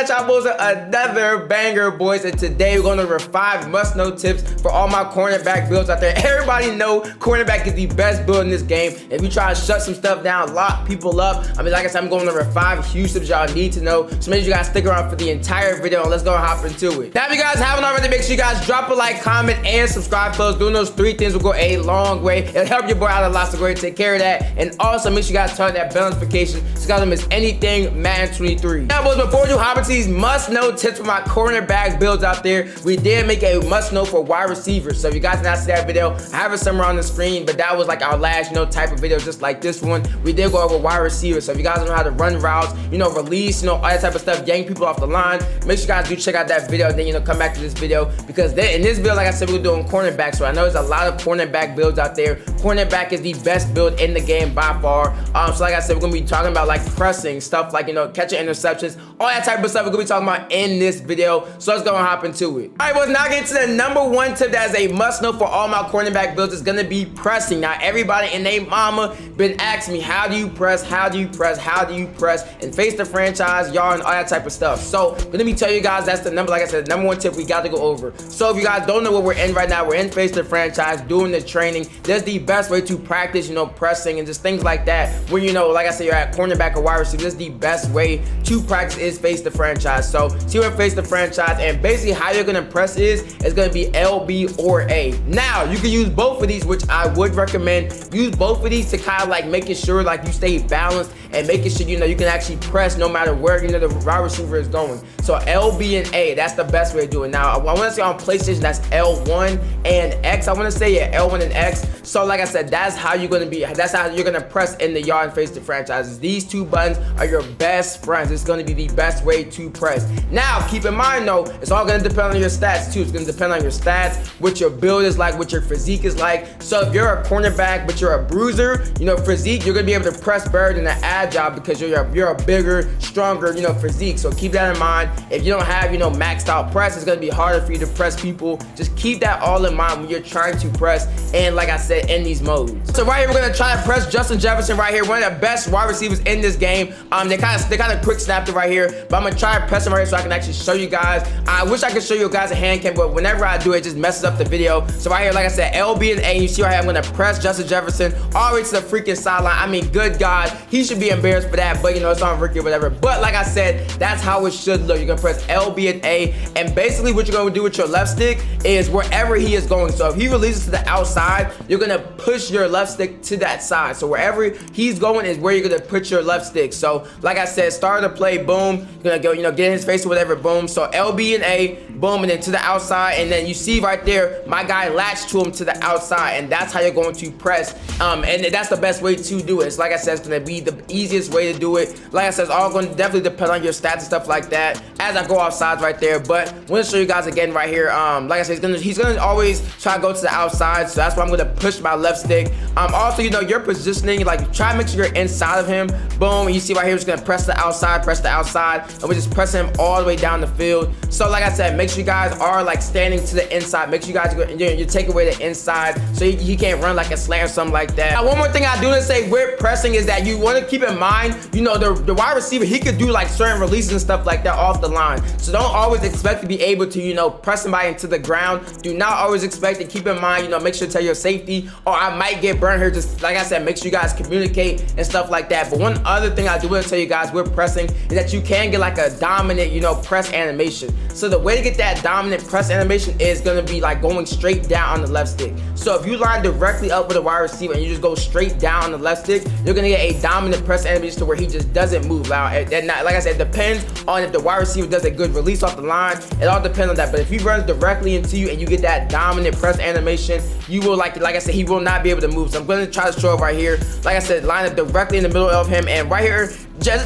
at y'all boys with another banger, boys, and today we're gonna review 5 must-know tips for all my cornerback builds out there. Everybody know cornerback is the best build in this game. If you try to shut some stuff down, lock people up, I mean, like I said, I'm going to review 5 huge tips y'all need to know, so make sure you guys stick around for the entire video, and let's go and hop into it. Now, if you guys haven't already, make sure you guys drop a like, comment, and subscribe. Those doing those 3 things will go a long way. It'll help your boy out a lot, so go ahead and take care of that. And also, make sure you guys turn that bell notification so you guys don't miss anything Madden 23. Now, boys, before we do Abilties must-know tips for my cornerback builds out there, we did make a must-know for wide receivers. So if you guys did not see that video, I have it somewhere on the screen, but that was like our last, type of video, just like this one. We did go over wide receivers. So if you guys don't know how to run routes, release, all that type of stuff, yank people off the line, make sure you guys do check out that video, and then, come back to this video, because in this build, like I said, we're doing cornerback. So I know there's a lot of cornerback builds out there. Cornerback is the best build in the game by far. So like I said, we're gonna be talking about like pressing stuff, like catching interceptions, all that type of stuff we're gonna be talking about in this video. So let's go and hop into it. All right, boys, now getting to the number 1 tip that is a must know for all my cornerback builds is gonna be pressing. Now, everybody and they mama been asking me, how do you press, how do you press, how do you press, and face the franchise, y'all, and all that type of stuff. So let me tell you guys, that's the number, like I said, the number 1 tip we got to go over. So if you guys don't know what we're in right now, we're in face the franchise, doing the training. That's the best way to practice, pressing and just things like that. When like I said, you're at cornerback or wide receiver, this is the best way to practice is face the franchise. So see where face the franchise, and basically how you're gonna press is gonna be LB or A. Now you can use both of these, which I would recommend. Use both of these to kind of like making sure like you stay balanced and making sure you can actually press no matter where the wide receiver is going. So LB and A, that's the best way to do it. Now I want to say on PlayStation that's L1 and X. I want to say L1 and X. So like I said, that's how you're gonna be. That's how you're gonna press in the yard and face the franchises. These 2 buttons are your best friends. It's gonna be the best way to press. Now keep in mind though, it's all gonna depend on your stats too. It's gonna depend on your stats, what your build is like, what your physique is like. So if you're a cornerback but you're a bruiser, physique, you're gonna be able to press better than an agile because you're a bigger, stronger, physique. So keep that in mind. If you don't have, maxed out press, it's gonna be harder for you to press people. Just keep that all in mind when you're trying to press, and like I said, in these modes. So right here, we're gonna try to press Justin Jefferson right here, one of the best wide receivers in this game. They kind of quick snapped it right here, but I'm gonna try to press him right here so I can actually show you guys. I wish I could show you guys a hand cam, but whenever I do, it just messes up the video. So right here, like I said, LB and A, you see right here, I'm gonna press Justin Jefferson all the way to the freaking sideline. I mean, good God, he should be embarrassed for that, but it's on Ricky or whatever. But like I said, that's how it should look. You're gonna press LB and A, and basically what you're gonna do with your left stick is wherever he is going. So if he releases to the outside, you're gonna push your left stick to that side. So wherever he's going is where you're gonna put your left stick. So like I said, start the play, boom, you're gonna go, get in his face or whatever, boom. So LB and A, boom, and then to the outside, and then you see right there, my guy latched to him to the outside, and that's how you're going to press. And that's the best way to do it. It's like I said, it's gonna be the easiest way to do it. Like I said, it's all gonna definitely depend on your stats and stuff like that as I go outside right there. But I'm gonna show you guys again right here. Like I said, he's gonna always try to go to the outside, so that's why I'm gonna push my left stick. Also, your positioning, like try to make sure you're inside of him. Boom, and you see right here, we're just gonna press the outside, and we just press him all the way down the field. So like I said, make sure you guys are like standing to the inside. Make sure you guys you take away the inside so he can't run like a slant or something like that. Now, one more thing I do to say with pressing is that you want to keep in mind, the wide receiver, he could do like certain releases and stuff like that off the line. So don't always expect to be able to, press somebody into the ground. Do not always expect to. Keep in mind, make sure to tell your safety, or I might get burned here. Just like I said, make sure you guys communicate and stuff like that. But one other thing I do want to tell you guys with pressing is that you can get like a dominant, press animation. So the way to get that dominant press animation is going to be like going straight down on the left stick. So if you line directly up with a wide receiver and you just go straight down on the left stick, you're going to get a dominant press animation to where he just doesn't move out. And like I said, it depends on if the wide receiver does a good release off the line. It all depends on that. But if he runs directly into you and you get that dominant press animation, you will like I said, he will not be able to move. So I'm going to try to show it right here. Like I said, line up directly in the middle of him, and right here,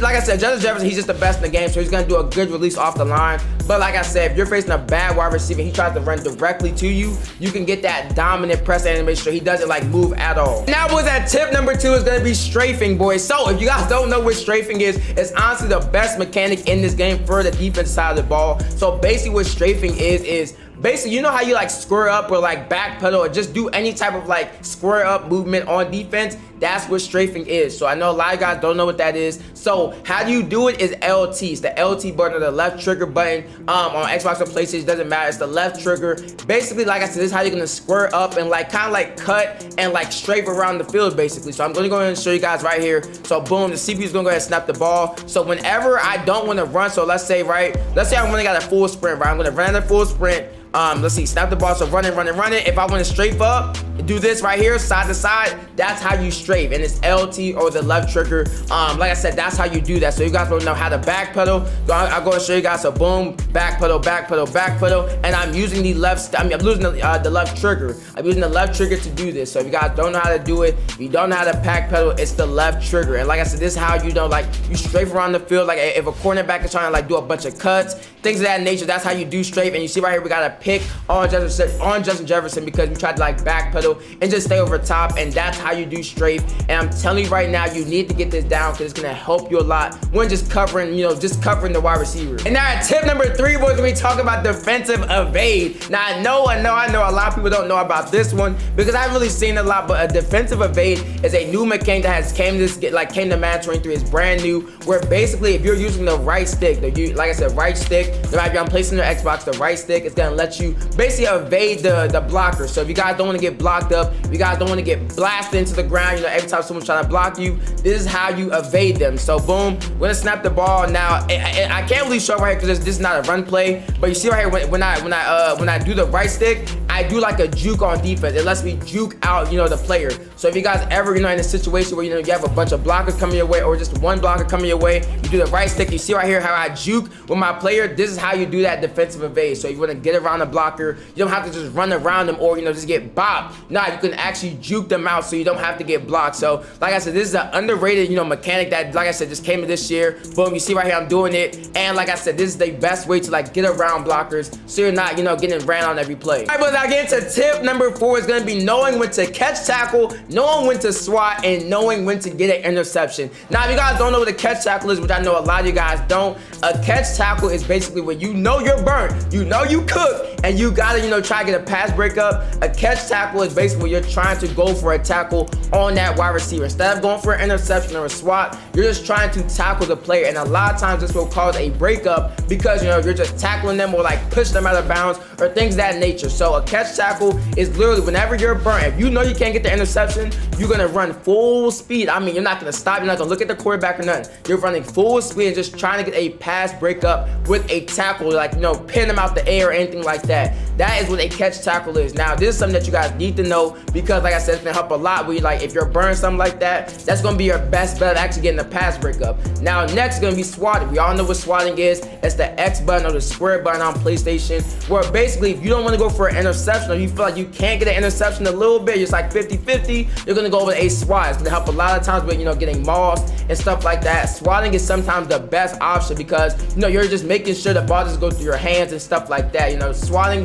like I said, Justin Jefferson, he's just the best in the game, so he's gonna do a good release off the line. But like I said, if you're facing a bad wide receiver, he tries to run directly to you, you can get that dominant press animation so he doesn't like move at all. Now, boys, that tip number 2 is gonna be strafing, boys. So if you guys don't know what strafing is, it's honestly the best mechanic in this game for the defense side of the ball. So basically what strafing is basically, you know how you like square up or like backpedal or just do any type of like square up movement on defense? That's what strafing is. So I know a lot of guys don't know what that is. So how do you do it is LT. It's the LT button or the left trigger button. On Xbox or PlayStation, doesn't matter. It's the left trigger. Basically, like I said, this is how you're gonna square up and like kind of like cut and like strafe around the field basically. So I'm gonna go ahead and show you guys right here. So boom, the CPU is gonna go ahead and snap the ball. So whenever I don't want to run, so let's say I only got a full sprint, right? I'm gonna run a full sprint. Let's see, snap the ball, so run it. If I want to strafe up, do this right here, side to side, that's how you strafe, and it's LT or the left trigger. Like I said, that's how you do that. So you guys will know how to backpedal. I'll go and show you guys. So boom, backpedal, and I'm using the left. I'm using the left trigger. I'm using the left trigger to do this. So if you guys don't know how to do it, if you don't know how to backpedal, it's the left trigger. And like I said, this is how you know, like you strafe around the field. Like if a cornerback is trying to like do a bunch of cuts, things of that nature, that's how you do strafe. And you see right here, we got a pick on Justin Jefferson because we tried to like backpedal and just stay over top, and that's how you do strafe. And I'm telling you right now, you need to get this down because it's gonna help you a lot when just covering, just covering the wide receiver. And now tip number 3, boys, we talk about defensive evade. Now I know a lot of people don't know about this one because I haven't really seen it a lot, but a defensive evade is a new mechanic that has came to Madden 23. It's brand new, where basically if you're using the right stick, like I said, right stick, no matter if you're placing your Xbox, the right stick is gonna let you basically evade the blocker. So if you guys don't want to get blocked up, if you guys don't want to get blasted into the ground, every time someone's trying to block you, this is how you evade them. So boom, we're gonna snap the ball. Now I can't really show right here because this is not a run play, but you see right here when I do the right stick, I do like a juke on defense. It lets me juke out the player. So if you guys ever in a situation where you have a bunch of blockers coming your way or just one blocker coming your way, you do the right stick. You see right here how I juke with my player. This is how you do that defensive evade. So you want to get around the blocker. You don't have to just run around them or just get bopped. Nah, you can actually juke them out so you don't have to get blocked. So like I said, this is an underrated mechanic that, like I said, just came in this year. Boom, you see right here I'm doing it, and like I said, this is the best way to like get around blockers so you're not getting ran on every play. All right, but now get into tip number 4 is gonna be knowing when to catch tackle, knowing when to swat, and knowing when to get an interception. Now if you guys don't know what a catch tackle is, which I know a lot of you guys don't, a catch tackle is basically when you're burnt, you cook, and you gotta try to get a pass breakup. A catch tackle is basically when you're trying to go for a tackle on that wide receiver. Instead of going for an interception or a swat, you're just trying to tackle the player, and a lot of times this will cause a breakup because you're just tackling them or like pushing them out of bounds or things of that nature. So a catch tackle is literally whenever you're burnt, if you know you can't get the interception, you're gonna run full speed. I mean, you're not gonna stop, you're not gonna look at the quarterback or nothing. You're running full speed and just trying to get a pass breakup with a tackle, like pin them out the air or anything like that. That is what a catch tackle is. Now this is something that you guys need to know because like I said, it's gonna help a lot where if you're burning something like that, that's gonna be your best bet of actually getting a pass breakup. Now next is gonna be swatting. We all know what swatting is. It's the X button or the square button on PlayStation, where basically if you don't want to go for an interception or you feel like you can't get an interception a little bit, it's like 50-50, you're gonna go with a swat. It's gonna help a lot of times with getting mossed and stuff like that. Swatting is sometimes the best option because you're just making sure the ball doesn't go through your hands and stuff like that. Swatting,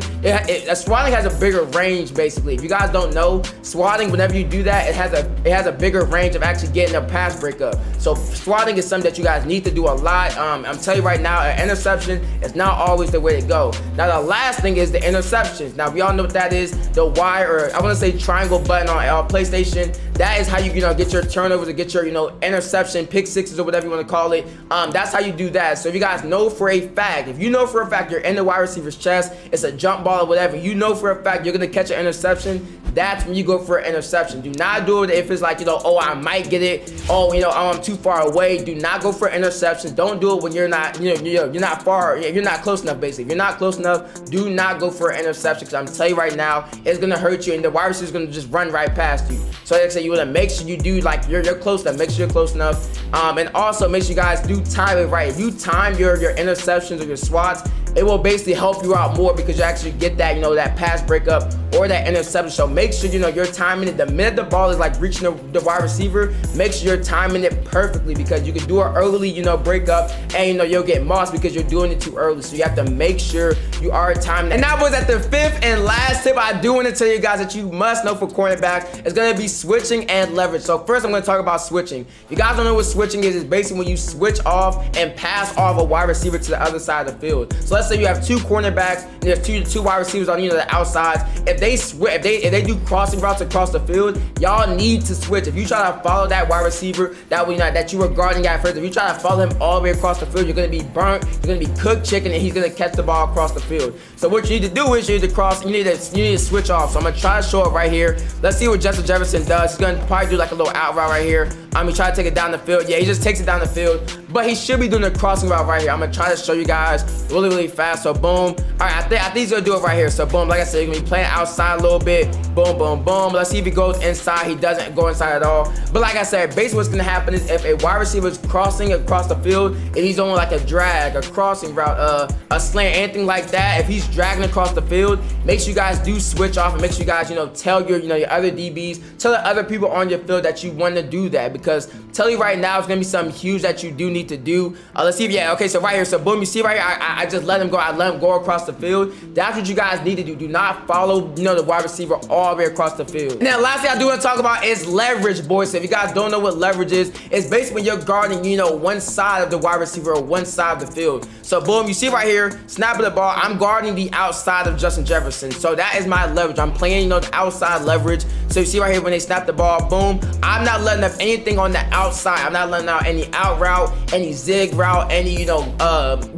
swatting has a bigger range basically. If you guys don't know, swatting, whenever you do that, it has a bigger range of actually getting a pass breakup. So swatting is something that you guys need to do a lot. I'm telling you right now, an interception is not always the way to go. Now the last thing is the interceptions. Now we all know what that is. The Y, or I want to say triangle button on PlayStation. That is how you get your turnovers or get your interception, pick sixes or whatever you want to call it. That's how you do that. So if you guys know for a fact, if you know for a fact you're in the wide receiver's chest, it's a jump ball or whatever, you know for a fact you're gonna catch an interception, that's when you go for an interception. Do not do it if it's like, oh, I might get it. Oh, I'm too far away. Do not go for interceptions. Don't do it when you're not, you're not far, you're not close enough, basically. If you're not close enough, do not go for an interception because I'm telling you right now, it's going to hurt you and the wide receiver's going to just run right past you. So like I said, you want to make sure you do, like, you're close enough. Make sure you're close enough. And also make sure you guys do time it right. If you time your interceptions or your swats, it will basically help you out more because you actually get that, that pass breakup or that interception. So make sure, you're timing it. The minute the ball is like reaching the wide receiver, make sure you're timing it perfectly because you can do an early, breakup and, you'll get mossed because you're doing it too early. So you have to make sure you are timing it. And now, boys, at the 5th and last tip, I do want to tell you guys that you must know for cornerback is going to be switching and leverage. So first, I'm going to talk about switching. If you guys don't know what switching is, it's basically when you switch off and pass off a wide receiver to the other side of the field. So let's say you have 2 cornerbacks and there's two wide receivers on the outsides. If if they do crossing routes across the field, y'all need to switch. If you try to follow that wide receiver that you were guarding at first, if you try to follow him all the way across the field, you're gonna be burnt, you're gonna be cooked chicken, and he's gonna catch the ball across the field. So what you need to do is you need to cross, you need to switch off. So I'm gonna try to show it right here. Let's see what Justin Jefferson does. He's gonna probably do like a little out route right here. He try to take it down the field. Yeah, he just takes it down the field, but he should be doing a crossing route right here. I'm gonna try to show you guys really fast. So boom. All right, I think he's gonna do it right here. So boom, like I said, he's gonna be playing outside a little bit. Boom, boom, boom. Let's see if he goes inside. He doesn't go inside at all. But like I said, basically what's gonna happen is if a wide receiver is crossing across the field, if he's on like a drag, a crossing route, a slant, anything like that, if he's dragging across the field, make sure you guys do switch off, and make sure you guys, tell your other DBs, tell the other people on your field that you want to do that, because tell you right now, it's gonna be something huge that you do need to do. Let's see if, yeah, okay, so right here, so boom, you see right here, I just let him go, I let him go across the field. That's what you guys need to do. Do not follow, the wide receiver all the way across the field. And then last thing I do want to talk about is leverage, boys. So if you guys don't know what leverage is, it's basically when you're guarding, one side of the wide receiver or one side of the field. So boom, you see right here, snapping the ball, I'm guarding the outside of Justin Jefferson. So that is my leverage. I'm playing, the outside leverage. So you see right here, when they snap the ball, boom, I'm not letting up anything on the outside. I'm not letting out any out route, any zig route, any,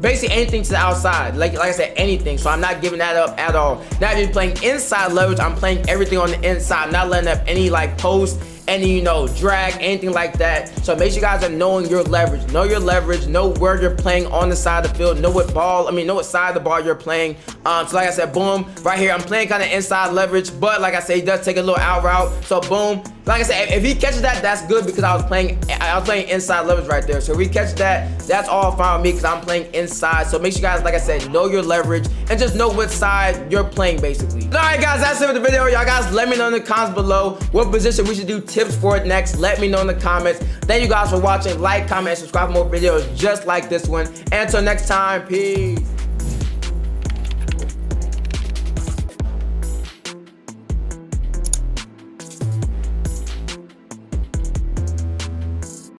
basically anything to the outside. Like I said, anything. So I'm not giving that up at all. Now if you're playing inside leverage, I'm playing everything on the inside. I'm not letting up any post, any drag, anything like that. So make sure you guys are knowing your leverage. Know your leverage, know where you're playing on the side of the field, know what side of the ball you're playing. So like I said, boom, right here, I'm playing kind of inside leverage, but like I said, he does take a little out route. So boom, like I said, if he catches that, that's good, because I was playing inside leverage right there. So if he catches that, that's all fine with me, because I'm playing inside. So make sure you guys, like I said, know your leverage and just know what side you're playing, basically. All right, guys, that's it for the video. Y'all guys, let me know in the comments below what position we should do tips for it next. Let me know in the comments. Thank you guys for watching. Like, comment, and subscribe for more videos just like this one. And until next time, peace.